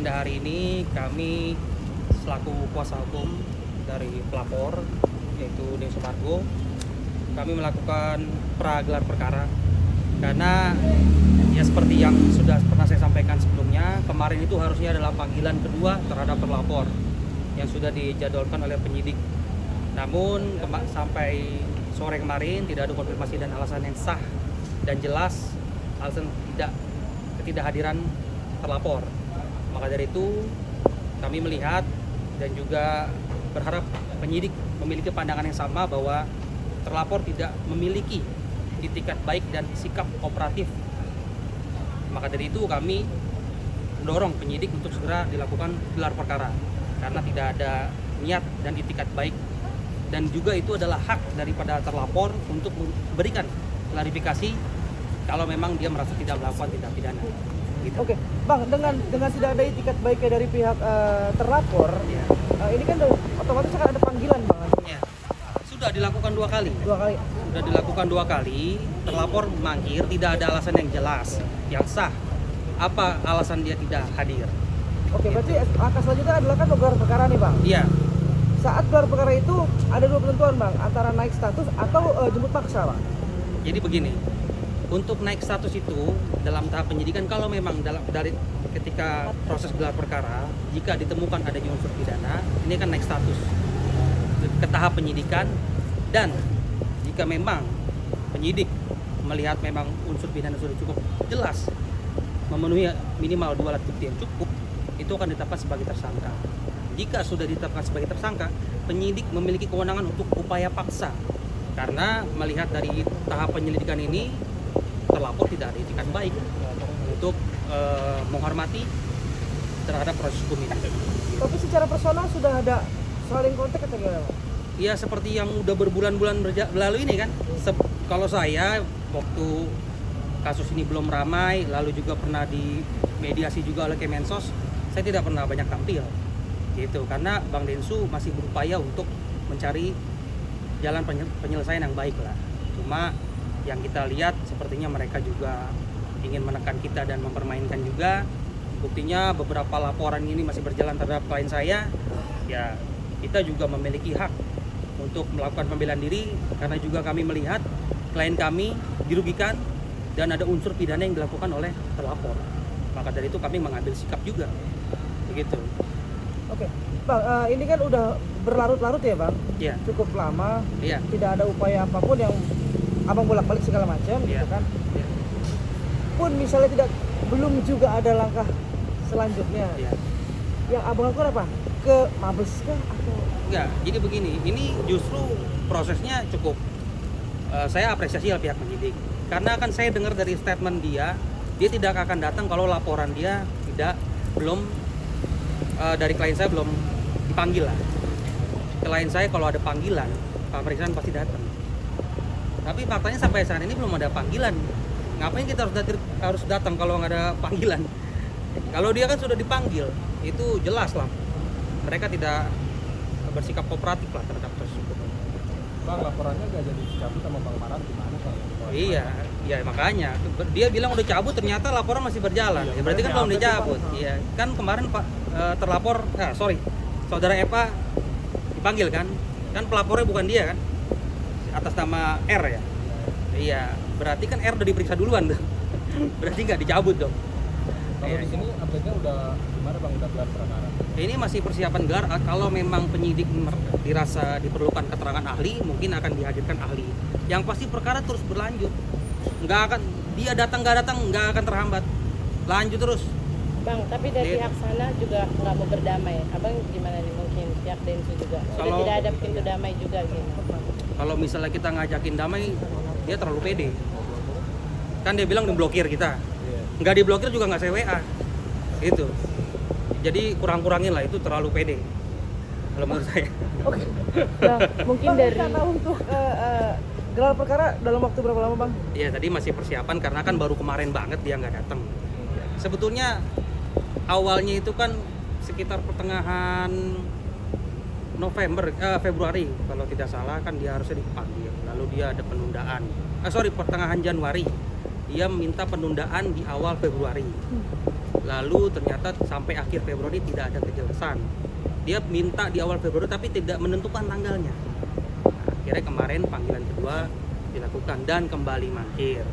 Hari ini kami selaku kuasa hukum dari pelapor yaitu Dewi Sumargo, kami melakukan pragelar perkara karena ya seperti yang sudah pernah saya sampaikan sebelumnya, kemarin itu harusnya adalah panggilan kedua terhadap terlapor yang sudah dijadwalkan oleh penyidik. Namun sampai sore kemarin tidak ada konfirmasi dan alasan yang sah dan jelas alasan ketidakhadiran terlapor. Maka dari itu kami melihat dan juga berharap penyidik memiliki pandangan yang sama bahwa terlapor tidak memiliki itikat baik dan sikap kooperatif. Maka dari itu kami mendorong penyidik untuk segera dilakukan gelar perkara karena tidak ada niat dan itikat baik, dan juga itu adalah hak daripada terlapor untuk memberikan klarifikasi kalau memang dia merasa tidak melakukan tindak pidana. Gitu. Oke, Bang, dengan tidak ada itikat baiknya dari pihak terlapor, Ya. Ini kan otomatis akan ada panggilan, Bang. Ya. Sudah dilakukan dua kali. Sudah dilakukan dua kali, terlapor mangkir, tidak ada alasan yang jelas, yang sah. Apa alasan dia tidak hadir? Oke, berarti langkah selanjutnya adalah kan gelar perkara nih, Bang. Iya. Saat gelar perkara itu ada dua ketentuan, Bang, antara naik status atau jemput paksa, Bang. Jadi begini, untuk naik status itu dalam tahap penyidikan, kalau memang dari ketika proses gelar perkara, jika ditemukan adanya unsur pidana, ini kan naik status ke tahap penyidikan. Dan jika memang penyidik melihat memang unsur pidana sudah cukup jelas, memenuhi minimal 2 alat bukti yang cukup, itu akan ditetapkan sebagai tersangka. Jika sudah ditetapkan sebagai tersangka, penyidik memiliki kewenangan untuk upaya paksa, karena melihat dari tahap penyelidikan ini terlapor tidak ada itikat baik untuk menghormati terhadap proses hukum ini. Tapi secara personal sudah ada saling kontak atau gimana, Bang? Ya seperti yang udah berbulan-bulan berlalu ini kan. Kalau saya waktu kasus ini belum ramai, lalu juga pernah dimediasi juga oleh Kemensos, saya tidak pernah banyak tampil gitu, karena Bang Densu masih berupaya untuk mencari jalan penyelesaian yang baik lah. Cuma yang kita lihat sepertinya mereka juga ingin menekan kita dan mempermainkan juga. Buktinya beberapa laporan ini masih berjalan terhadap klien saya. Ya kita juga memiliki hak untuk melakukan pembelaan diri, karena juga kami melihat klien kami dirugikan dan ada unsur pidana yang dilakukan oleh terlapor. Maka dari itu kami mengambil sikap juga begitu. Oke, Bang, ini kan udah berlarut-larut ya, Bang? Iya. Cukup lama. Iya. Tidak ada upaya apapun yang Abang bolak-balik segala macam, Iya. gitu kan? Iya. Pun misalnya belum juga ada langkah selanjutnya. Iya. Yang Abang lakukan apa? Ke Mabes kah atau? Enggak, jadi begini, ini justru prosesnya cukup saya apresiasi pihak penyidik, karena kan saya dengar dari statement dia tidak akan datang kalau laporan dia belum dari klien saya belum dipanggil lah. Klien saya kalau ada panggilan, pemeriksaan pasti datang. Tapi faktanya sampai saat ini belum ada panggilan. Ngapain kita harus datang kalau nggak ada panggilan? Kalau dia kan sudah dipanggil, itu jelas lah. Mereka tidak bersikap kooperatif lah terhadap tersebut. Bang, laporannya nggak jadi dicabut sama Bang Maran gimana, Bang? Iya, ya makanya dia bilang udah cabut, ternyata laporan masih berjalan. Ya berarti kan belum dicabut. Iya, kan kemarin Pak terlapor, saudara Eva dipanggil kan pelapornya bukan dia kan, atas nama R ya. Iya, berarti kan R udah diperiksa duluan tuh. Berarti nggak dicabut dong. Kalau di sini update-nya udah gimana, Bang? Udah gelar perkara? Ini masih persiapan gelar. Kalau memang penyidik dirasa diperlukan keterangan ahli, mungkin akan dihadirkan ahli. Yang pasti perkara terus berlanjut. Nggak akan dia datang nggak akan terhambat. Lanjut terus. Bang, tapi dari pihak sana juga nggak mau berdamai. Abang gimana nih, mungkin pihak Densu juga? Sudah tidak ada pintu damai juga gitu. Kalau misalnya kita ngajakin damai, dia terlalu pede. Kan dia bilang diblokir kita. Nggak diblokir juga nggak saya WA. Itu. Jadi kurang-kurangin lah, itu terlalu pede. Kalau menurut saya. Oke. Nah, mungkin Bang, dari rencana untuk gelar perkara dalam waktu berapa lama, Bang? Iya, tadi masih persiapan karena kan baru kemarin banget dia nggak datang. Sebetulnya awalnya itu kan sekitar pertengahan Februari kalau tidak salah, kan dia harusnya dipanggil. Lalu dia ada penundaan. Pertengahan Januari dia minta penundaan di awal Februari. Lalu ternyata sampai akhir Februari tidak ada kejelasan. Dia minta di awal Februari tapi tidak menentukan tanggalnya. Nah, akhirnya kemarin panggilan kedua dilakukan dan kembali mangkir.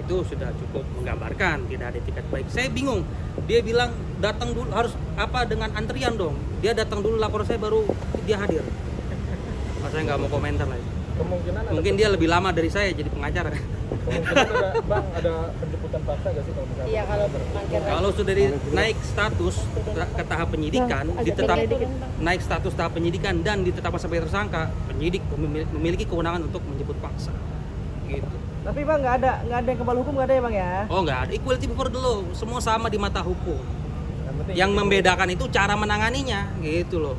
Itu sudah cukup menggambarkan tidak ada tiket baik. Saya bingung. Dia bilang datang dulu harus apa dengan antrian dong. Dia datang dulu lapor saya baru dia hadir. Saya nggak mau komentar lagi. Kemungkinan ada, Mungkin dia lebih lama dari saya jadi pengacara. kemungkinan ada bang ada penjemputan paksa gak sih kalau misalnya? Iya, kalau mangkir lagi. Kalau sudah naik status ke tahap penyidikan, ditetap naik status tahap penyidikan dan ditetapkan sebagai tersangka, penyidik memiliki kewenangan untuk menjemput paksa. Gitu. Tapi bang nggak ada yang kebal hukum nggak ada ya bang ya? Oh nggak ada, equality before the law, semua sama di mata hukum. Yang penting Yang membedakan itu cara menanganinya, gitu loh.